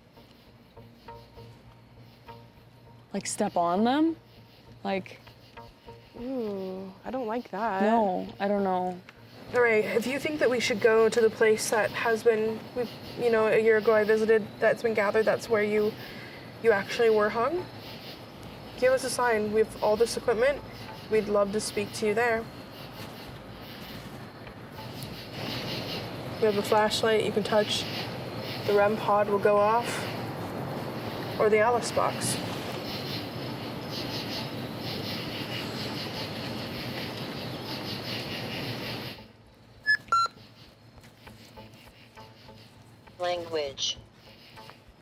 Like step on them? Like... Ooh, I don't like that. No, I don't know. All right, if you think that we should go to the place that has been, you know, a year ago I visited, that's been gathered, that's where you actually were hung, give us a sign. We have all this equipment. We'd love to speak to you there. We have a flashlight you can touch. The REM pod will go off. Or the A.L.I.C.E box. Language.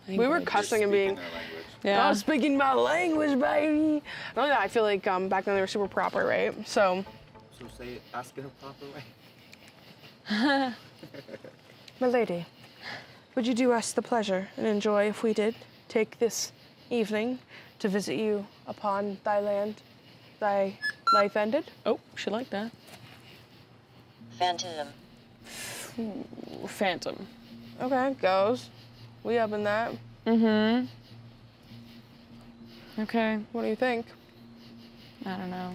We were cussing and being, Yeah. oh, speaking my language, baby. Not only that, I feel like back then they were super proper, right? So So say, ask it a proper way. My lady, would you do us the pleasure and enjoy if we did take this evening to visit you upon thy land, thy life ended? Oh, she liked that. Phantom. Ooh, phantom. Okay, goes. We up in that. Mm-hmm. Okay. What do you think? I don't know.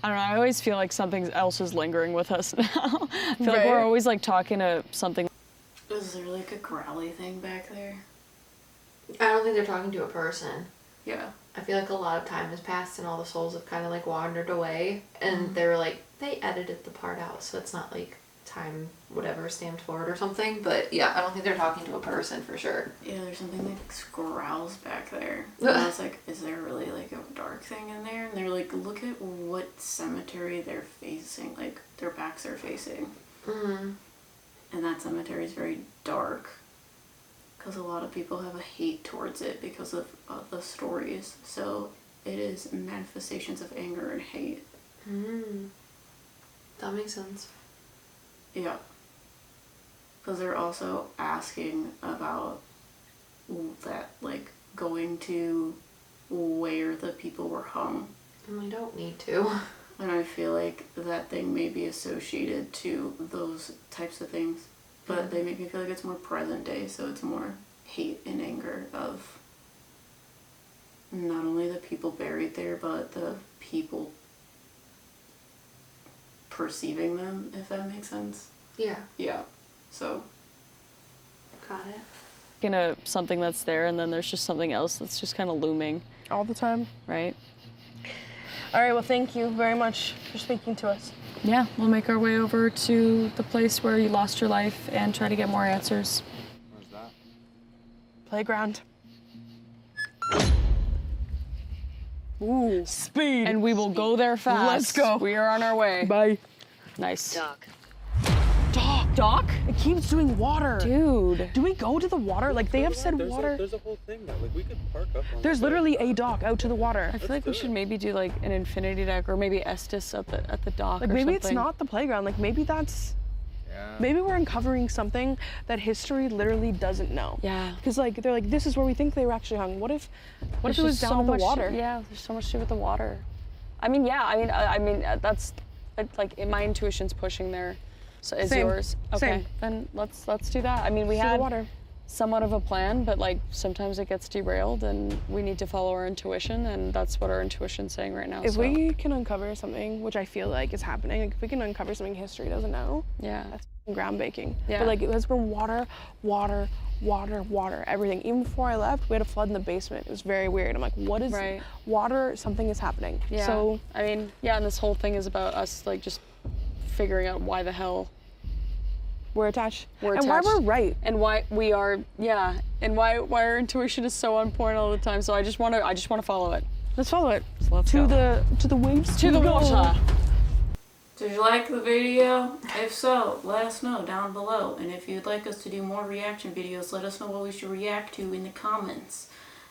I always feel like something else is lingering with us now. I feel like we're always like talking to something. Is there like a growly thing back there? I don't think they're talking to a person. Yeah. I feel like a lot of time has passed and all the souls have kind of like wandered away, and they were like, they edited the part out, so it's not like time whatever stamped forward or something. But yeah, I don't think they're talking to a person for sure. Yeah, there's something that growls back there. And I was like, is there really like a dark thing in there? And they're like, look at what cemetery they're facing, like their backs are facing. Mm-hmm. And that cemetery is very dark. Because a lot of people have a hate towards it because of the stories. So it is manifestations of anger and hate. That makes sense. Yeah. Because they're also asking about that, like, going to where the people were hung. And we don't need to. And I feel like that thing may be associated to those types of things. But they make me feel like it's more present day, so it's more hate and anger of not only the people buried there, but the people perceiving them, if that makes sense. Yeah. Yeah. So. Got it. Something that's there, and then there's just something else that's just kind of looming. All the time. Right? All right, well, thank you very much for speaking to us. Yeah, we'll make our way over to the place where you lost your life and try to get more answers. Where's that? Playground. Ooh. Speed. And we will go there fast. Let's go. We are on our way. Bye. Nice. Dock. Dock? It keeps doing water. Dude. Do we go to the water? Like, they have said water. There's a whole thing now. Like, we could park up on There's literally a dock out to the water. I feel like we should maybe do like an infinity deck or maybe Estes at the dock. Like, or maybe something. it's not the playground. Like, maybe that's... Yeah. Maybe we're uncovering something that history literally doesn't know. Yeah. Because, like, they're like, this is where we think they were actually hung. What if it was just down so at the much water? Yeah, there's so much to do with the water. I mean, yeah, I mean, that's like my intuition's pushing there. So is Same. yours? Okay, Same. then let's do that. I mean, we To the had water. somewhat of a plan, but like sometimes it gets derailed, and we need to follow our intuition, and that's what our intuition's saying right now. If so. we can uncover something, which I feel like is happening, like if we can uncover something history doesn't know, Yeah. that's ground breaking. Yeah. But like it was been water, everything. Even before I left, we had a flood in the basement. It was very weird. I'm like, what is water? Something is happening. Yeah. So I mean, yeah, and this whole thing is about us like just figuring out why the hell we're attached. we're and attached. why we're right. And why we are, yeah, and why our intuition is so on point all the time. So I just want to follow it. Let's follow it. So let's to go. the waves. To the water. Did you like the video? If so, let us know down below. And if you'd like us to do more reaction videos, let us know what we should react to in the comments.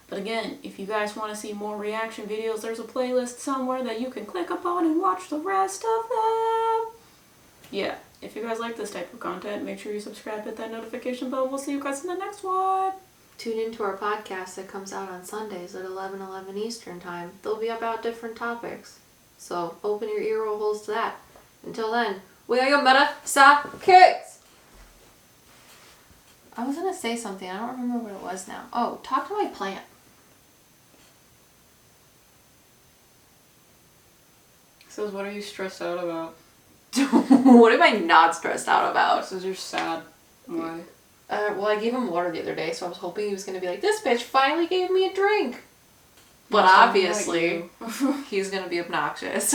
But again, if you guys want to see more reaction videos, there's a playlist somewhere that you can click upon and watch the rest of them. Yeah, if you guys like this type of content, make sure you subscribe, hit that notification bell. We'll see you guys in the next one. Tune into our podcast that comes out on Sundays at 11:11 Eastern Time. They'll be about different topics. So open your ear holes to that. Until then, we are your PsycKicks! I was gonna say something, I don't remember what it was now. Oh, talk to my plant. Says, what are you stressed out about? What am I not stressed out about? Says you're sad. Why? Well, I gave him water the other day, so I was hoping he was gonna be like, this bitch finally gave me a drink. But That's not obviously, like you. he's gonna be obnoxious.